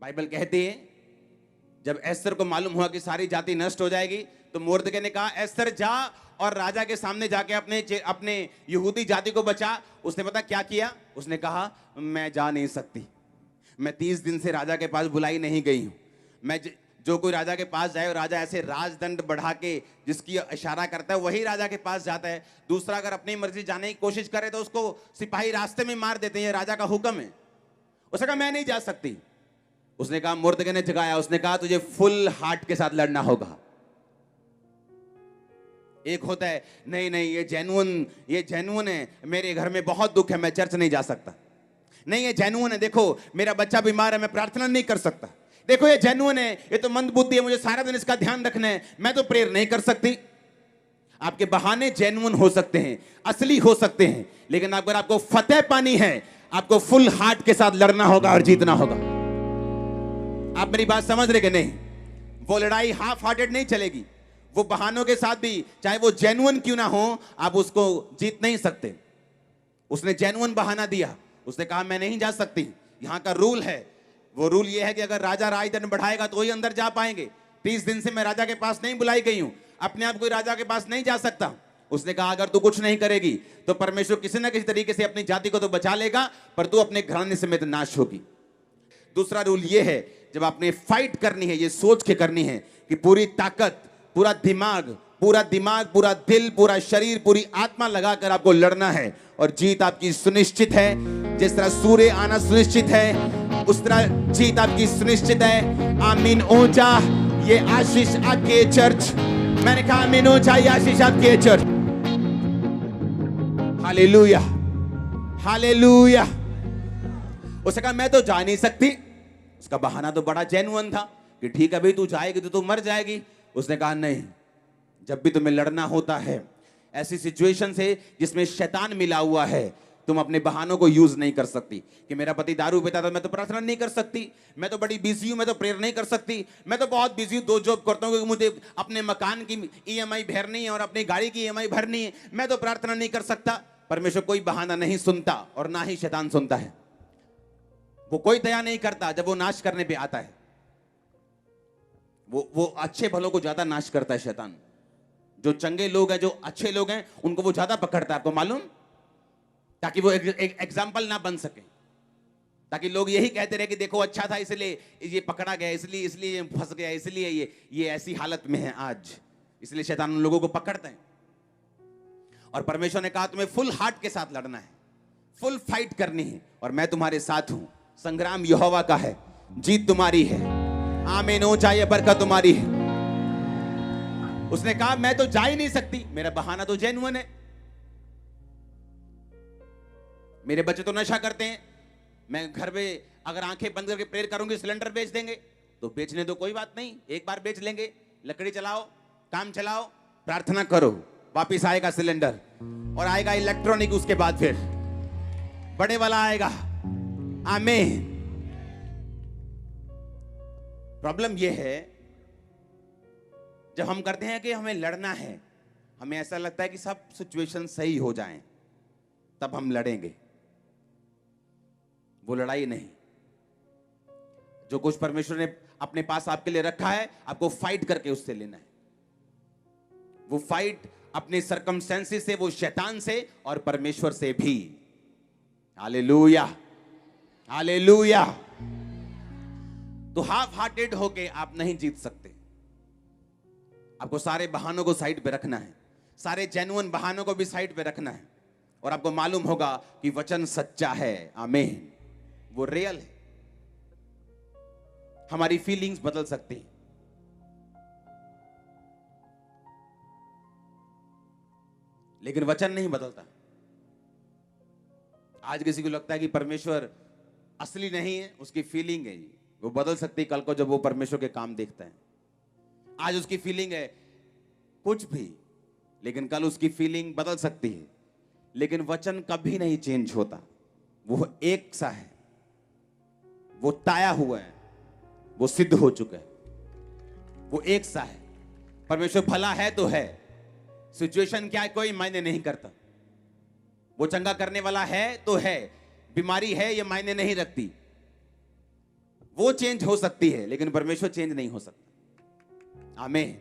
Bible कहती है जब एस्तर को मालूम हुआ कि सारी जाति नष्ट हो जाएगी तो मोर्दके ने कहा एस्तर जा और राजा के सामने जाके अपने यहूदी जाति को बचा। उसने पता क्या किया? उसने कहा मैं जा नहीं सकती, मैं 30 दिन से राजा के पास बुलाई नहीं गई हूं। मैं जो कोई राजा के पास जाए और राजा ऐसे राजदंड बढ़ा के जिसकी इशारा करता है वही राजा के पास जाता है। दूसरा अगर अपनी मर्जी जाने की कोशिश करे तो उसको सिपाही रास्ते में मार देते हैं, ये राजा का हुक्म है। उसने कहा मैं नहीं जा सकती। उसने कहा, मुर्दके ने जगाया, उसने कहा तुझे फुल हार्ट के साथ लड़ना होगा। एक होता है नहीं नहीं ये जेन्युइन है, मेरे घर में बहुत दुख है, मैं चर्च नहीं जा सकता। नहीं ये जेन्युइन है, देखो मेरा बच्चा बीमार है, मैं प्रार्थना नहीं कर सकता। देखो ये जेन्युइन है, ये तो मंद बुद्धि है, मुझे सारा दिन इसका ध्यान रखना है, मैं तो प्रेयर नहीं कर सकती। आपके बहाने जेन्युइन हो सकते हैं, असली हो सकते हैं, लेकिन अगर आपको फतेह पानी है, आपको फुल हार्ट के साथ लड़ना होगा और जीतना होगा। आप मेरी बात समझ रहे कि नहीं? वो लड़ाई हाफ हार्टेड नहीं चलेगी। वो बहानों के साथ भी, चाहे वो जेन्युइन क्यों ना हो, आप उसको जीत नहीं सकते। उसने जेन्युइन बहाना दिया, उसने कहा मैं नहीं जा सकती, यहां का रूल है। वो रूल ये है कि अगर राजा राजदंड बढ़ाएगा तो ही अंदर जा पाएंगे। 30 दिन से मैं राजा के पास नहीं बुलाई गई हूं, अपने आप कोई राजा के पास नहीं जा सकता। उसने कहा अगर तू कुछ नहीं करेगी तो परमेश्वर किसी ना किसी तरीके से अपनी जाति को तो बचा लेगा, पर तू अपने घराने समेत नाश होगी। दूसरा रूल ये है, जब आपने फाइट करनी है, ये सोच के करनी है कि पूरी ताकत, पूरा दिमाग, पूरा दिल, पूरा शरीर, पूरी आत्मा लगाकर आपको लड़ना है और जीत आपकी सुनिश्चित है। जिस तरह सूर्य आना सुनिश्चित है, उस तरह जीत आपकी सुनिश्चित है। आमीन ऊंचा, ये आशीष आपके चर्च। मैंने कहा आमीन ऊंचा, ये आशीष आपके चर्च। Hallelujah, hallelujah. उसने कहा मैं तो जा नहीं सकती। उसका बहाना तो बड़ा जेन्युइन था कि ठीक है भाई तू जाएगी तो तू मर जाएगी। उसने कहा नहीं, जब भी तुम्हें लड़ना होता है ऐसी सिचुएशन से जिसमें शैतान मिला हुआ है, तुम अपने बहानों को यूज नहीं कर सकती कि मेरा पति दारू पीता था, मैं तो प्रार्थना नहीं कर सकती, मैं तो बड़ी बिजी हूं, मैं तो प्रेयर नहीं कर सकती, मैं तो बहुत बिजी हूं, 2 जॉब करता हूं क्योंकि मुझे अपने मकान की ईएमआई भरनी है और अपनी गाड़ी की ईएमआई भरनी है, मैं तो प्रार्थना नहीं कर सकता। परमेश्वर कोई बहाना नहीं सुनता और ना ही शैतान सुनता है। वो कोई दया नहीं करता जब वो नाश करने पे आता है। वो अच्छे भलों को ज्यादा नाश करता है शैतान। जो चंगे लोग हैं, जो अच्छे लोग हैं, उनको वो ज्यादा पकड़ता है, आपको मालूम, ताकि वो एक एग्जाम्पल ना बन सके, ताकि लोग यही कहते रहे कि देखो अच्छा था इसलिए ये पकड़ा गया, इसलिए ये फंस गया, इसलिए ये ऐसी हालत में है आज। इसलिए शैतान उन लोगों को पकड़ता है। और परमेश्वर ने कहा तुम्हें फुल हार्ट के साथ लड़ना है, फुल फाइट करनी है, और मैं तुम्हारे साथ हूं। संग्राम यहोवा का है, जीत तुम्हारी है। आमीन ऊंचा, ये बरकत तुम्हारी है। उसने कहा मैं तो जा ही नहीं सकती, मेरा बहाना तो जेन्युइन है। मेरे बच्चे तो नशा करते हैं, मैं घर में अगर आंखें बंद करके प्रेयर करूंगी सिलेंडर बेच देंगे, तो बेचने दो, कोई बात नहीं, एक बार बेच लेंगे। लकड़ी चलाओ, काम चलाओ, प्रार्थना करो, वापिस आएगा सिलेंडर और आएगा इलेक्ट्रॉनिक, उसके बाद फिर बड़े वाला आएगा। आमीन। प्रॉब्लम यह है जब हम करते हैं कि हमें लड़ना है, हमें ऐसा लगता है कि सब सिचुएशन सही हो जाएं तब हम लड़ेंगे। वो लड़ाई नहीं। जो कुछ परमेश्वर ने अपने पास आपके लिए रखा है, आपको फाइट करके उससे लेना है। वो फाइट अपने सर्कमस्टेंसेस से, वो शैतान से और परमेश्वर से भी। Hallelujah, hallelujah. तो हाफ हार्टेड होके आप नहीं जीत सकते। आपको सारे बहानों को साइड पे रखना है, सारे जेन्युइन बहानों को भी साइड पे रखना है, और आपको मालूम होगा कि वचन सच्चा है। आमीन। वो रियल है। हमारी फीलिंग्स बदल सकती हैं, लेकिन वचन नहीं बदलता। आज किसी को लगता है कि परमेश्वर असली नहीं है, उसकी फीलिंग है, वो बदल सकती है कल को जब वो परमेश्वर के काम देखता है। आज उसकी फीलिंग है कुछ भी, लेकिन कल उसकी फीलिंग बदल सकती है। लेकिन वचन कभी नहीं चेंज होता, वो एक सा है, वो ताया हुआ है, वो सिद्ध हो चुका है, वो एक सा है। परमेश्वर भला है तो है, सिचुएशन क्या है कोई मायने नहीं करता। वो चंगा करने वाला है तो है, बीमारी है ये मायने नहीं रखती। वो चेंज हो सकती है लेकिन परमेश्वर चेंज नहीं हो सकता। आमीन।